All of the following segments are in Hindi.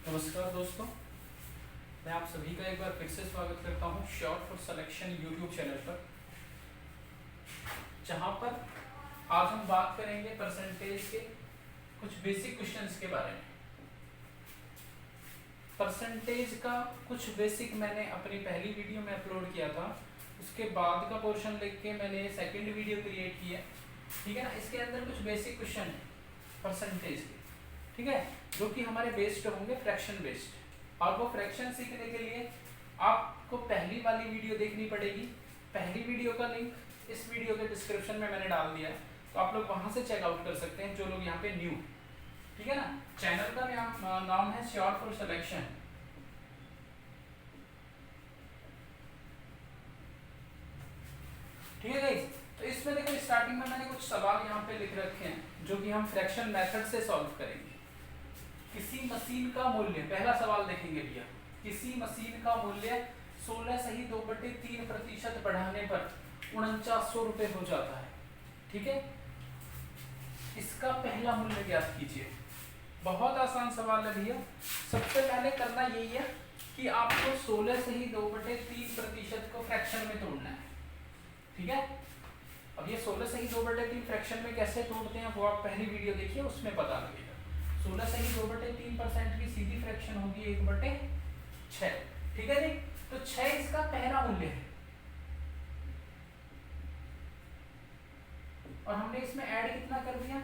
नमस्कार दोस्तों, मैं आप सभी का एक बार फिर से स्वागत करता हूं sure for selection YouTube channel पर, जहां पर आज हम बात करेंगे परसेंटेज के कुछ बेसिक क्वेश्चंस के बारे में। परसेंटेज का कुछ बेसिक मैंने अपनी पहली वीडियो में अपलोड किया था, उसके बाद का पोर्शन लिख के मैंने सेकंड वीडियो क्रिएट किया, ठीक है ना। इसके अंदर कुछ बेसिक क्वेश्चन है परसेंटेज के, ठीक है, जो कि हमारे बेस्ड होंगे फ्रैक्शन बेस्ड। और वो फ्रैक्शन सीखने के लिए आपको पहली वाली वीडियो देखनी पड़ेगी। पहली वीडियो का लिंक इस वीडियो के डिस्क्रिप्शन में मैंने डाल दिया है, तो आप लोग वहां से चेकआउट कर सकते हैं जो लोग यहाँ पे न्यू, ठीक है ना। चैनल का नाम है श्योर फॉर सिलेक्शन। ठीक है गाइस, तो इसमें देखो स्टार्टिंग में मैंने कुछ सवाल यहाँ पे लिख रखे हैं जो कि हम फ्रैक्शन मेथड से सॉल्व करेंगे। किसी मशीन का मूल्य, पहला सवाल देखेंगे भैया, किसी मशीन का मूल्य 16 सही 2/3% बढ़ाने पर 4900 रुपए हो जाता है, ठीक है। इसका पहला मूल्य ज्ञात कीजिए। बहुत आसान सवाल है भैया। सबसे पहले करना यही है कि आपको 16 सही 2/3% को फ्रैक्शन में तोड़ना है, ठीक है। अब ये 16 सही 2/3 फ्रैक्शन में कैसे तोड़ते हैं वो आप पहली वीडियो देखिए, उसमें पता लगेगा। 16 सही 2/3% की सीधी फ्रैक्शन होगी 1/6, ठीक है जी। तो 6 इसका पहला मूल्य है और हमने इसमें ऐड कितना कर दिया,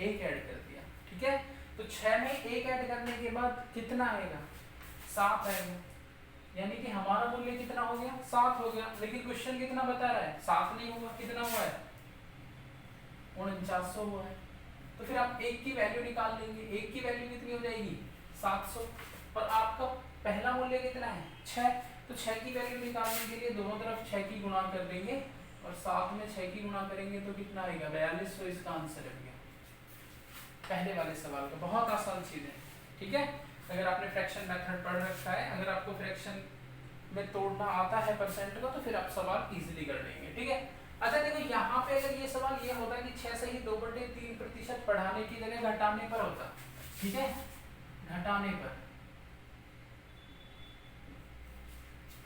1 ऐड कर दिया, ठीक है। तो 6 में 1 ऐड करने के बाद कितना आएगा, 7 आएगा, यानी कि हमारा मूल्य कितना हो गया, 7 हो गया। लेकिन क्वेश्चन कितना बता रहा है, 7 नहीं हुआ, कितना हुआ है, 4900 हुआ है। तो फिर आप 1 की वैल्यू निकाल लेंगे, 1 की वैल्यू कितनी हो जाएगी, 700, और आपका पहला मूल्य कितना है, 6। तो 6 की वैल्यू निकालने के लिए दोनों तरफ 6 की गुणा कर देंगे और 7 में 6 की गुणा करेंगे तो कितना आएगा, 4200। इसका आंसर है भैया पहले वाले सवाल का। बहुत आसान चीज है, ठीक है। अगर आपने फ्रैक्शन मेथड पढ़ रखा है, अगर आपको फ्रैक्शन में तोड़ना आता है परसेंट को, तो फिर आप सवाल इजीली कर लेंगे, ठीक है। अच्छा देखो, यहाँ पे अगर ये सवाल ये होता कि 6 सही 2/3% बढ़ाने की जगह घटाने पर होता, ठीक है, घटाने पर,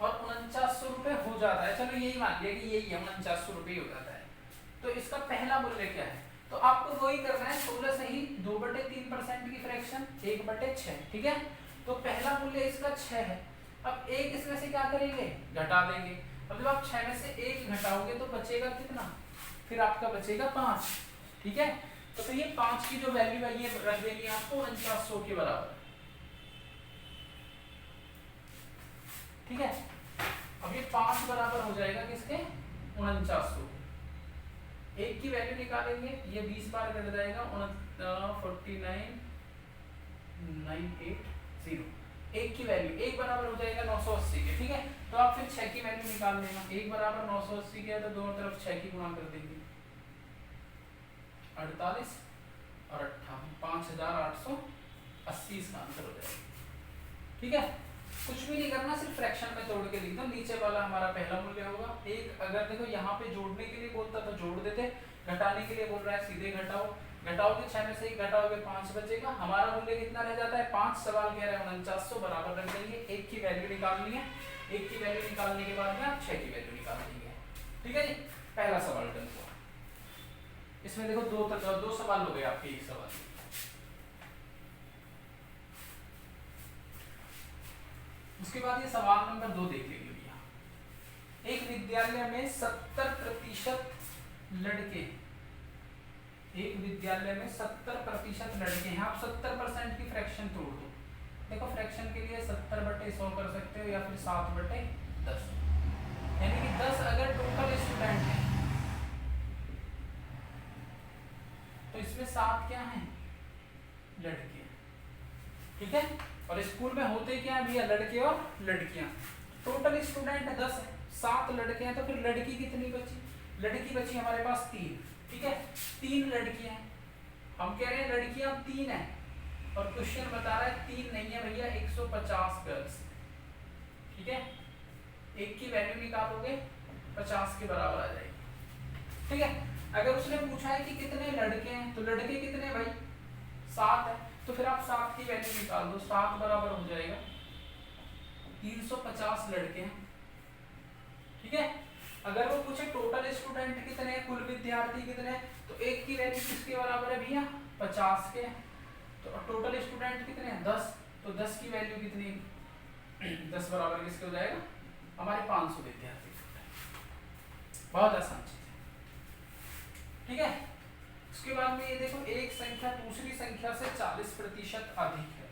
और 4900 रुपए हो जाता है, चलो यही मान लिया कि यही है, 4900 रुपए हो जाता है। तो इसका पहला मूल्य क्या है, तो आपको वही करना है, 16 सही 2/3% की फ्रैक्शन 1/6, ठीक है। तो पहला मूल्य इसका 6 है। अब 1 इसमें से क्या करेंगे, घटा देंगे। अब जब आप 6 में से 1 घटाओगे तो बचेगा कितना, फिर आपका बचेगा 5, ठीक है। तो फिर ये 5 की जो वैल्यू है ये रख देनी है आपको 4900 के बराबर, ठीक है। अब ये 5 बराबर हो जाएगा किसके, 4900। 1 की वैल्यू निकालेंगे, ये 20 बार कट जाएगा, 49980। 1 की वैल्यू 1 बराबर हो जाएगा 980 के, ठीक है। तो आप फिर 6 की वैल्यू निकाल लेना, 1 बराबर 980 के है तो दोनों तरफ 6 की गुणा कर देंगे, 48 और 58, 5880 इसका आंसर हो जाएगा, ठीक है। कुछ भी नहीं करना, सिर्फ फ्रैक्शन में तोड़ के लिख दो। नीचे वाला हमारा पहला मूल्य होगा। एक अगर देखो यहाँ पे जोड़ने के लिए बोलता तो जोड़ देते, घटाने के लिए बोल रहा है सीधे घटाओ, घटाओगे 6 में से 1 घटाओगे 5 बचेगा। हमारा मूल्य कितना रह जाता है, 5। सवाल कह रहा है 4900 बराबर रख देंगे, 1 की वैल्यू निकालनी है, 1 की वैल्यू निकालने के बाद में आप 6 की वैल्यू निकाल देंगे, ठीक है जी। पहला सवाल डन हुआ। इसमें देखो दो सवाल हो गए आपके, एक सवाल। उसके बाद ये सवाल नंबर 2 देख लेंगे भैया। एक विद्यालय में 70% लड़के, एक विद्यालय में 70% लड़के हैं। आप 70% की फ्रैक्शन तोड़ दो। देखो फ्रैक्शन के लिए 70/100 कर सकते हो या फिर 7/10, यानी कि 10 अगर टोटल स्टूडेंट हैं तो इसमें 7 क्या हैं, लड़के, ठीक है। और स्कूल में होते क्या है भैया, लड़के और लड़कियां। टोटल स्टूडेंट 10 है, 7 लड़के हैं, तो फिर लड़की कितनी बची, लड़की बची हमारे पास 3, ठीक है। 3 लड़कियां हैं, हम कह रहे हैं लड़कियां 3 है और क्वेश्चन बता रहा है 3 नहीं है भैया, 150 गर्ल्स, ठीक है। 1 की वैल्यू निकालोगे 50 के बराबर आ जाएगी, ठीक है। अगर उसने पूछा है कि कितने लड़के हैं, तो लड़के कितने भाई, 7 है, तो फिर आप 7 की वैल्यू निकाल दो, 7 बराबर हो जाएगा 350 लड़के हैं, ठीक है। अगर वो पूछे टोटल स्टूडेंट कितने हैं, कुल विद्यार्थी कितने हैं, तो एक की वैल्यू किसके बराबर है भैया, 50 के। तो टोटल स्टूडेंट कितने हैं, 10, तो 10 की वैल्यू कितनी 10 बराबर किसके हो जाएगा, हमारे 500 विद्यार्थी। बहुत आसान चीज है, ठीक है। उसके बाद में ये देखो, एक संख्या दूसरी संख्या से 40% अधिक है,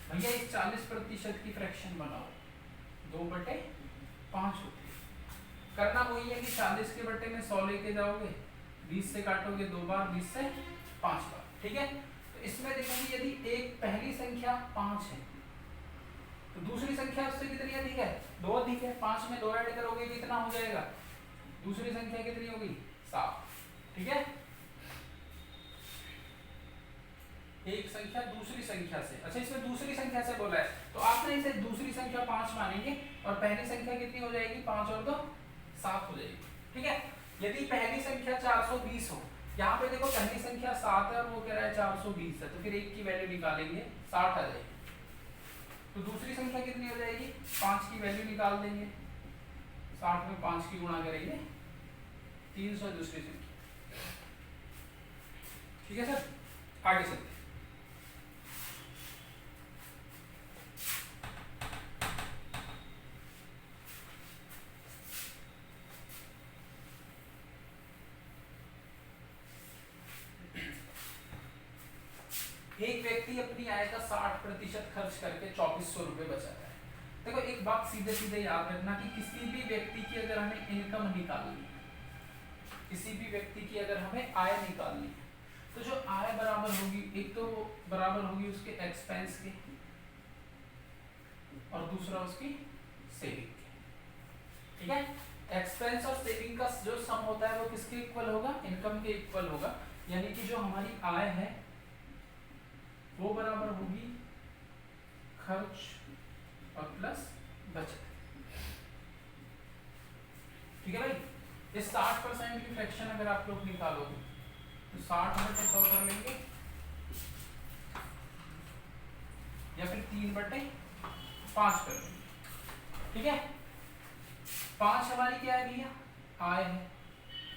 भैया इस 40% की फ्रैक्शन बनाओ, 2/5 होती है। करना वही है कि 40 के बट्टे में 100 लेके जाओगे, 20 से काटोगे 2 बार, 20 से 5 बार, ठीक है। तो इसमें देखोगे यदि एक पहली संख्या 5 है तो दूसरी संख्या उससे कितनी अधिक है, 2 अधिक है। 5 में 2 ऐड करोगे कितना हो जाएगा, दूसरी संख्या कितनी होगी, 7, ठीक है। एक संख्या दूसरी संख्या से, अच्छा इसमें दूसरी संख्या से बोला है तो आपने इसे दूसरी संख्या 5 मानेंगे और पहली संख्या कितनी हो जाएगी, 5 और 2 7 हो जाएगी, ठीक है। यदि पहली संख्या 420 हो, यहाँ पे देखो पहली संख्या 7 है और वो कह रहा है 420 है, तो फिर एक की वैल्यू निकालेंगे 60 आ जाएगी। तो दूसरी संख्या कितनी हो जाएगी, 5 की वैल्यू निकाल देंगे, 60 में 5 की गुणा करेंगे 300 दूसरी संख्या, ठीक है सर। आगे चलते हैं। एक व्यक्ति अपनी आय का 60% खर्च करके 2400 रुपए बचाता है। देखो एक बात सीधे सीधे याद रखना कि किसी भी व्यक्ति की अगर हमें इनकम निकालनी है, किसी भी व्यक्ति की अगर हमें आय निकालनी है, तो जो आय बराबर होगी, एक तो बराबर होगी उसके एक्सपेंस के और दूसरा उसकी सेविंग के, ठीक है। एक्सपेंस और सेविंग का जो सम होता है वो किसके इक्वल होगा, इनकम के इक्वल होगा। यानी कि जो हमारी आय है वो बराबर होगी खर्च और प्लस बचत, ठीक है भाई। इस 60% की फ्रैक्शन अगर आप लोग निकालोगे तो 60/100 कर लेंगे या फिर 3/5 कर लेंगे, ठीक है। 5 हमारी क्या है भैया, आय है,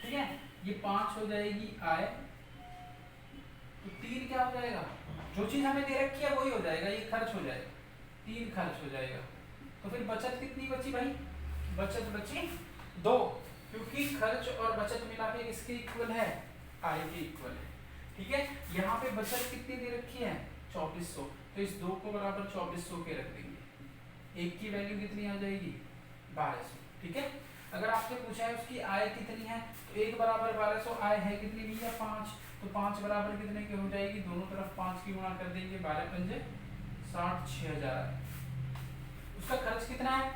ठीक है। ये 5 हो जाएगी आय, तो 3 क्या हो जाएगा, जो चीज हमें दे रखी है वही हो जाएगा, ये खर्च हो जाएगा, 3 खर्च हो जाएगा। तो फिर बचत कितनी बची भाई, बचत बची 2, क्योंकि खर्च और बचत मिला के किसके इक्वल है, आय के इक्वल है, ठीक है। यहाँ पे बचत कितनी दे रखी है, 2400, तो इस 2 को बराबर 2400 के रख देंगे, एक की वैल्यू कितनी आ जाएगी, 1200, ठीक है। अगर आपसे पूछा है उसकी आय कितनी है, तो 1 बराबर 1200, आय है कितनी भैया 5, तो 5 बराबर कितने की हो जाएगी, दोनों तरफ 5 की गुणा कर देंगे, 12 पंजे 60, 6000। उसका खर्च कितना है,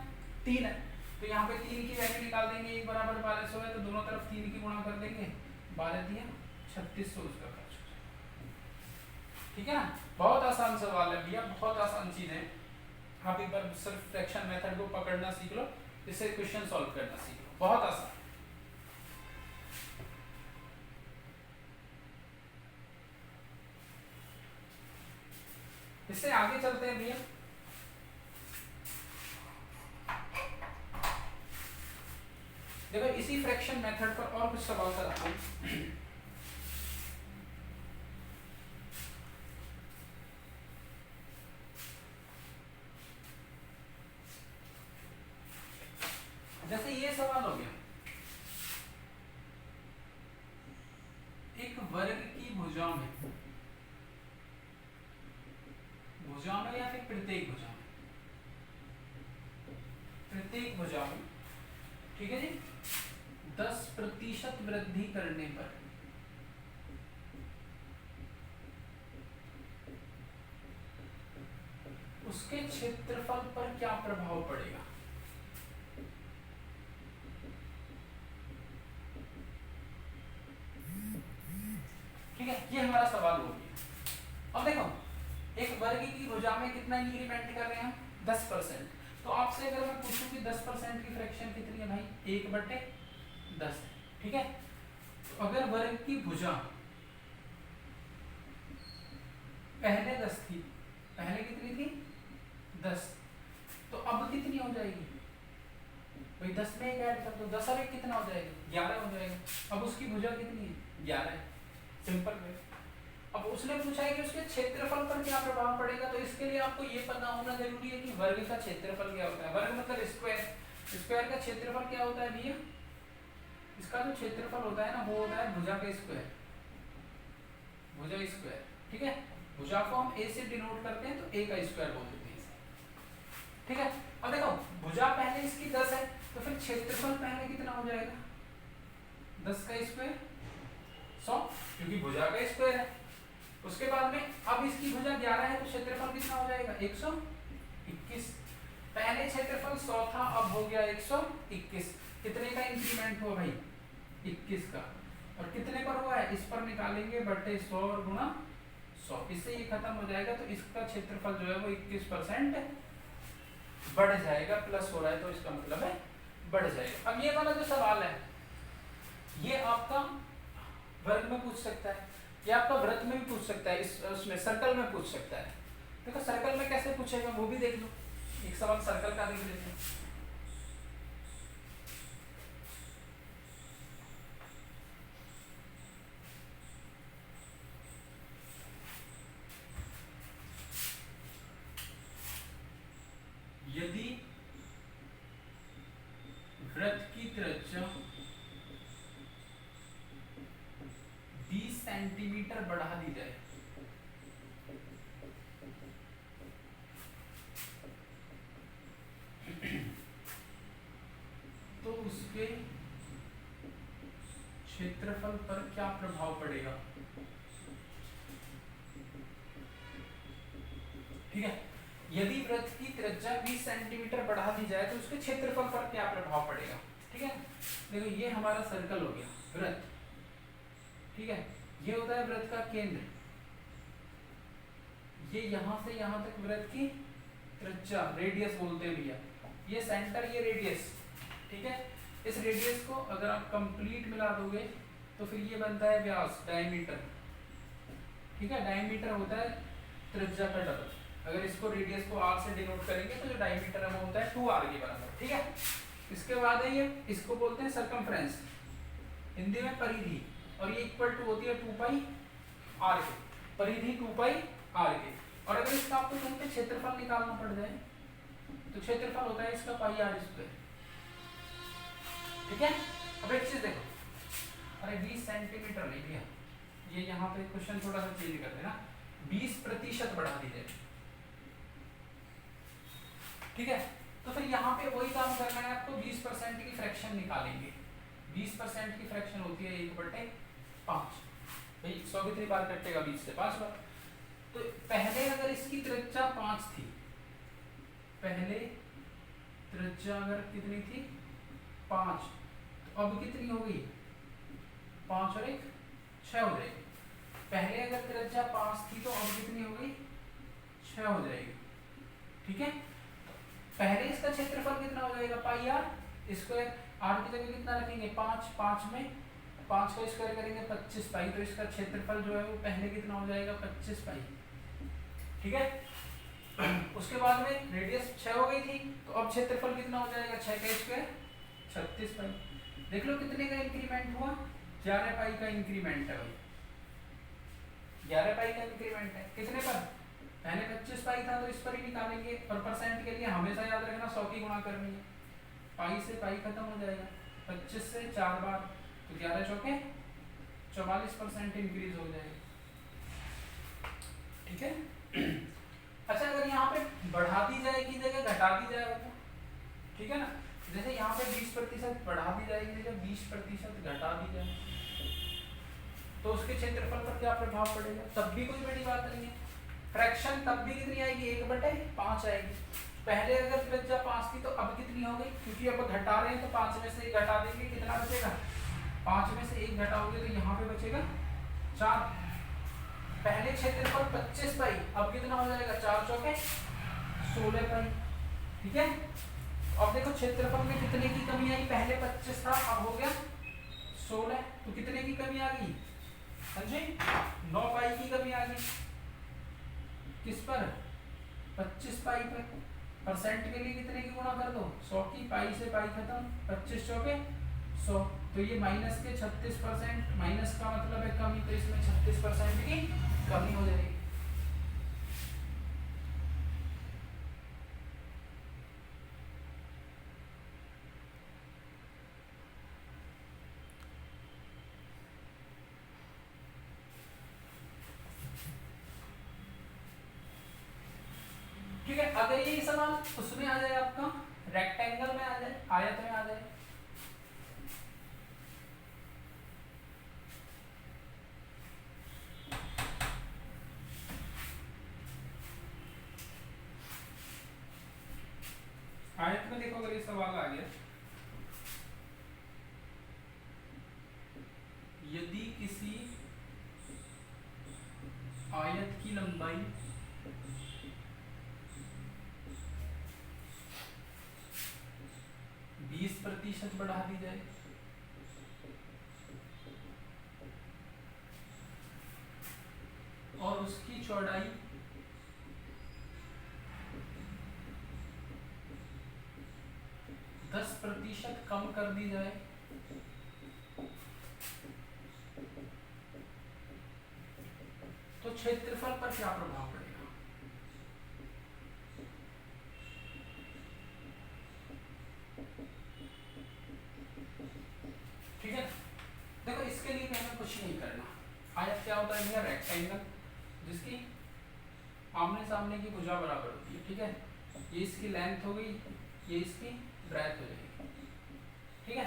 3 है, तो यहाँ पे 3 की वैल्यू निकाल देंगे, 1 बराबर 1200 है तो दोनों तरफ 3 की गुणा कर देंगे, 12 दिया 3600 उसका खर्च हो जाएगा, ठीक है ना। बहुत आसान सवाल है भैया, बहुत आसान चीज है। आप एक बार सिर्फ फ्रैक्शन मेथड को पकड़ना सीख लो, इससे क्वेश्चन सॉल्व करना सीख लो, बहुत आसान। इससे आगे चलते हैं भैया। देखो इसी फ्रैक्शन मेथड पर और कुछ सवाल कराता हूं। जैसे ये सवाल हो गया, एक वर्ग की भुजा में या फिर प्रत्येक भुजा में, ठीक है जी, 10% वृद्धि करने पर उसके क्षेत्रफल पर क्या प्रभाव पड़ेगा। ठीक है, ये हमारा सवाल हो गया। अब देखो एक वर्ग की भुजा में कितना इंक्रीमेंट कर रहे हैं, 10%। तो आपसे अगर मैं पूछूं कि 10% की फ्रैक्शन कितनी है भाई, 1/10, ठीक है। तो अगर वर्ग की भुजा पहले 10 थी, पहले कितनी थी 10, तो अब कितनी हो जाएगी भाई 10 में एक ऐड कर दो, 10 और 1 कितना हो जाएगा 11 हो जाएगा। अब उसकी भुजा कितनी है 11 है, सिंपल है। अब उसने पूछा है कि उसके क्षेत्रफल पर क्या प्रभाव पड़ेगा, तो इसके लिए आपको ये पता होना जरूरी है कि वर्ग का क्षेत्रफल क्या होता है। वर्ग मतलब स्क्वायर, स्क्वायर का क्षेत्रफल क्या होता है भैया, इसका जो क्षेत्रफल होता है ना वो होता है भुजा का स्क्वायर, भुजा स्क्वायर, ठीक है। भुजा को हम a से डिनोट करते हैं तो a का स्क्वायर बोल देते हैं इसे, ठीक है। अब देखो भुजा पहले इसकी 10 है, तो फिर क्षेत्रफल पहले कितना हो जाएगा 10 का स्क्वायर 100, क्योंकि भुजा का स्क्वायर है। उसके बाद में अब इसकी भुजा 11 है, तो क्षेत्रफल कितना हो जाएगा 121। पहले क्षेत्रफल 100 था, अब हो गया 121। कितने का इंक्रीमेंट हुआ भाई 21 का, और कितने पर हुआ है इस पर निकालेंगे बटे 100 और गुणा 100, इससे ये खत्म हो जाएगा। तो इसका क्षेत्रफल जो है वो 21% बढ़ जाएगा, प्लस हो रहा है तो इसका मतलब है बढ़ जाएगा। अब ये वाला जो सवाल है ये आपका वर्ग में पूछ सकता है, ये आपका वृत्त में भी पूछ सकता है, इस उसमें सर्कल में पूछ सकता है। देखो सर्कल में कैसे पूछेगा वो भी देख लो, एक सवाल सर्कल का देख लेते हैं। यदि वृत्त की त्रिज्या 20 सेंटीमीटर बढ़ा दी जाए तो उसके क्षेत्रफल पर क्या प्रभाव पड़ेगा, ठीक है। यदि वृत्त की त्रिज्या 20 सेंटीमीटर बढ़ा दी जाए तो उसके क्षेत्रफल पर क्या प्रभाव पड़ेगा, ठीक है। देखो ये हमारा सर्कल हो गया वृत्त, ठीक है। ये होता है वृत्त का केंद्र, ये यहां से यहां तक वृत्त की त्रिज्या रेडियस बोलते हैं भैया, ये सेंटर ये रेडियस, ठीक है। इस रेडियस को अगर आप कंप्लीट मिला दोगे तो फिर ये बनता है व्यास डायमीटर, ठीक है। डायमीटर होता है त्रिज्या का डबल, अगर इसको रेडियस को r से डिनोट करेंगे तो जो डायमीटर है वो होता है 2r के बराबर, ठीक है। इसके बाद है ये, इसको बोलते हैं सरकमफ्रेंस, हिंदी में परिधि, और ये इक्वल टू होती है 2 पाई r के, परिधि 2 पाई r के। और अगर इसका आपको कहीं पे क्षेत्रफल निकालना पड़ जाए तो क्षेत्रफल होता है इसका पाई r स्क्वायर, ठीक है। अब एक चीज देखो, अरे 20 सेंटीमीटर नहीं भैया, ये यहाँ पे क्वेश्चन थोड़ा सा चेंज कर देना, 20% बढ़ा दीजिए, ठीक है। तो फिर यहाँ पे वही काम करना है आपको, 20% की फ्रैक्शन निकालेंगे। 20% की फ्रैक्शन होती है 1/5, भाई 100 कितनी बार कटेगा 20 से 5 बार। तो पहले अगर इसकी त्रिज्या 5 थी, पहले त्रिज्या अगर कितनी थी 5, तो अब कितनी हो गई 5 और 1 6 हो जाएगी। पहले अगर त्रिज्या 5 थी तो अब कितनी हो गई 6 हो जाएगी, ठीक है। पहले इसका क्षेत्रफल कितना हो जाएगा पाई r स्क्वायर, r की जगह कितना रखेंगे 5, 5 में 5 का स्क्वायर करेंगे 25 पाई, तो इसका क्षेत्रफल जो है वो पहले कितना हो जाएगा 25 पाई, ठीक है। उसके बाद में रेडियस 6 हो गई थी, तो अब क्षेत्रफल कितना हो जाएगा 6 का स्क्वायर 36 पाई। देख लो कितने का इंक्रीमेंट हुआ, 11 पाई का इंक्रीमेंट है भाई, 11 पाई का इंक्रीमेंट है। कितने पर, पहले 25 पाई था तो इस पर ही निकालेंगे, और परसेंट के लिए हमेशा याद रखना 100 की गुणा करनी है, पाई से पाई खत्म हो जाएगा, 25 से 4 बार तो 11 चौके 44% इंक्रीज हो जाएगा, ठीक है। अच्छा अगर यहाँ पे बढ़ा दी जाए की जगह घटा दी जाए तो, ठीक है ना, जैसे यहाँ पे 20% बढ़ा दी जाएगी जगह 20% घटा दी जाए तो उसके क्षेत्रफल पर क्या प्रभाव पड़ेगा, तब भी कोई बड़ी बात नहीं है। फ्रैक्शन तब भी कितनी आएगी 1/5 आएगी। पहले अगर त्रिज्या 5 थी तो अब कितनी हो गई, क्योंकि अब घटा रहे हैं तो 5 में से 1 घटा देंगे, कितना बचेगा 5 में से 1 घटाओगे तो यहाँ पे बचेगा 4। पहले क्षेत्रफल 25 पाई, अब कितना हो जाएगा 4 चौके 16 पाई, ठीक है। अब देखो क्षेत्रफल में कितने की कमी आई, पहले 25 था अब हो गया 16, तो कितने की कमी आ गई, समझे 9 पाई की कमी आ गई, किस पर, 25 पाई पर। परसेंट के लिए कितने की गुणा कर दो, 100 की, पाई से पाई खत्म, 25 चौके 100। तो ये माइनस के 36%, माइनस का मतलब है कमी, तो इसमें 36% की कमी हो जाएगी। ठीक है, अगर ये सवाल उसमें आ जाए, आपका रेक्टेंगल में आ जाए, आयत में आ जाए, आयत में देखो अगर ये सवाल आ गया, यदि किसी आयत की लंबाई 20% बढ़ा दी जाए और उसकी चौड़ाई 10% कम कर दी जाए, तो क्षेत्रफल पर क्या प्रभाव पड़ेगा। ठीक है, देखो इसके लिए हमें कुछ नहीं करना। आयत क्या होता है भैया, रेक्टेंगल, जिसकी आमने सामने की भुजा बराबर होती है। ठीक है, ये इसकी लेंथ हो गई, ये इसकी ब्रेथ हो जाएगी। ठीक है,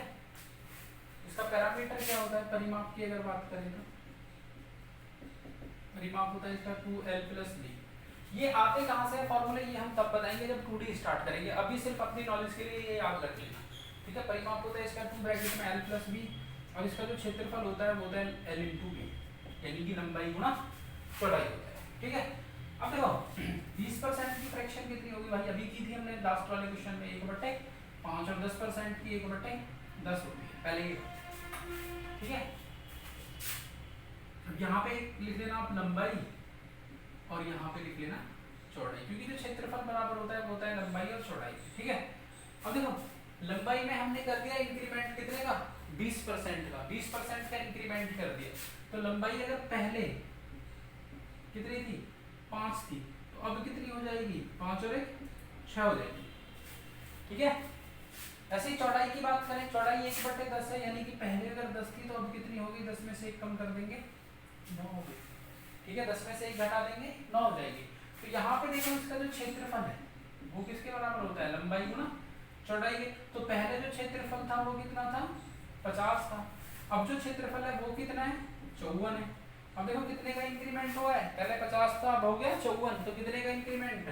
इसका पैरामीटर क्या होता है, परिमाप की अगर बात करें तो परिमाप होता है इसका 2l+b। ये आते कहाँ से है फॉर्मूले, ये हम तब बताएंगे जब 2D स्टार्ट करेंगे, अभी सिर्फ अपनी नॉलेज के लिए ये याद रख लेना। ठीक है, परिमाप होता है इसका 2 ब्रैकेट में l+b, और इसका जो क्षेत्रफल होता है वो होता है l × b, यानी कि लंबाई गुणा चौड़ाई होता है। ठीक है, अब देखो 20% की फ्रैक्शन कितनी होगी भाई, अभी की थी हमने लास्ट वाले क्वेश्चन में 1/5, और 10% की 1/10 होती है पहले ये। ठीक है, यहाँ पे लिख लेना आप लंबाई, और यहाँ पे लिख लेना चौड़ाई, क्योंकि जो क्षेत्रफल बराबर होता है वो होता है लंबाई और चौड़ाई। ठीक है, अब देखो लंबाई में हमने कर दिया इंक्रीमेंट कितने का, 20% का, 20% का इंक्रीमेंट कर दिया। तो लंबाई अगर पहले कितनी थी, 5 थी, तो अब कितनी हो जाएगी, 5 और 1 6 हो जाएगी। ठीक है, ऐसे ही चौड़ाई की बात करें, चौड़ाई 1/10 है, यानी कि पहले अगर 10 थी तो अब कितनी होगी, 10 में से 1 कम कर देंगे, 9 हो गई। ठीक है, 10 में से 1 घटा देंगे, 9 हो जाएगी। तो यहाँ पे देखो इसका जो क्षेत्रफल है वो किसके बराबर होता है, लंबाई गुना चौड़ाई के। तो पहले जो क्षेत्रफल था वो कितना था, 50 था, अब जो क्षेत्रफल है वो कितना है, 54 है। अब देखो कितने का इंक्रीमेंट हुआ है, पहले 50 था, अब हो गया 54, तो कितने का इंक्रीमेंट,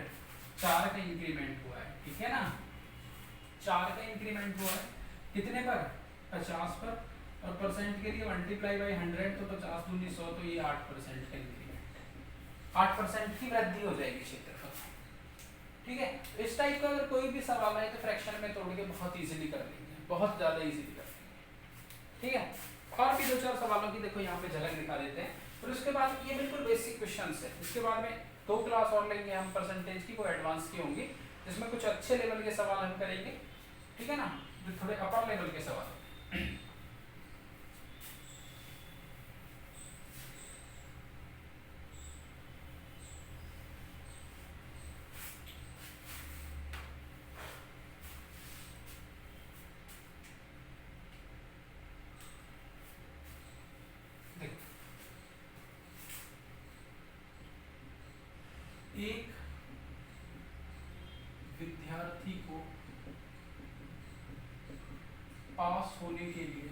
4 का इंक्रीमेंट हुआ है। ठीक है ना, 4 का इंक्रीमेंट हुआ है, कितने पर, 50 पर, और परसेंट के लिए मल्टीप्लाई बाई 100, तो 50 दूनी 100, तो ये 8% का इंक्रीमेंट, 8% की वृद्धि हो जाएगी क्षेत्रफल। ठीक है, इस टाइप का अगर कोई भी सवाल आए तो फ्रैक्शन में तोड़ के बहुत इजीली कर लेंगे, बहुत ज्यादा इजीली कर लेंगे। ठीक है, और भी 2-4 सवालों की देखो यहाँ पे झलक दिखा देते हैं, फिर उसके बाद ये बिल्कुल बेसिक क्वेश्चंस है। इसके बाद में 2 क्लास और लेंगे हम परसेंटेज की, वो एडवांस की होंगी, जिसमें कुछ अच्छे लेवल के सवाल हम करेंगे। ठीक है ना, जो थोड़े अपर लेवल के सवाल। एक विद्यार्थी को पास होने के लिए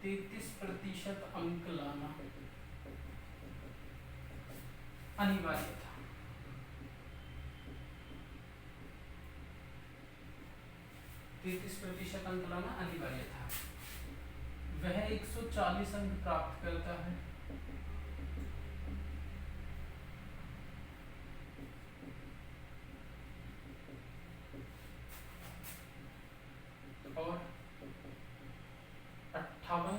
33% अंक लाना अनिवार्य था। 33% अंक लाना अनिवार्य था। वह 140 अंक प्राप्त करता है, और 58,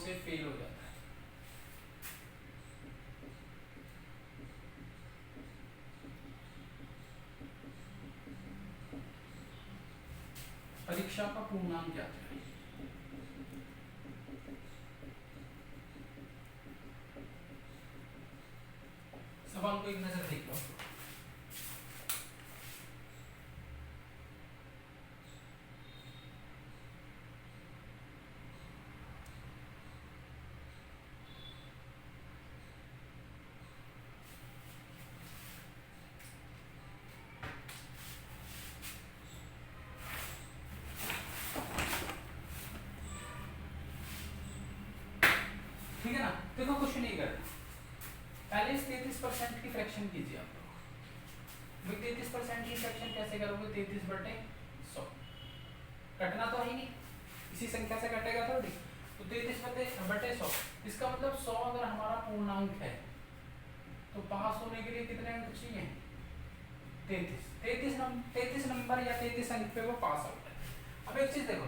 से फेल हो जाता है। परीक्षा का पूर्णांक क्या है? सवाल को एक नजर देख लो। ठीक है ना, देखो कुछ नहीं करना, पहले इस 33% की फ्रैक्शन कीजिए आप लोग। 33% की फ्रैक्शन कैसे करोगे? 33/100 कटना तो है ही नहीं, इसी संख्या से कटेगा थोड़ी, तो 33/100। इसका मतलब 100 अगर हमारा पूर्णांक है तो पास होने के लिए कितने अंक चाहिए? 33 नंबर या 33 अंक पे वो पास आउट है। अब एक चीज देखो,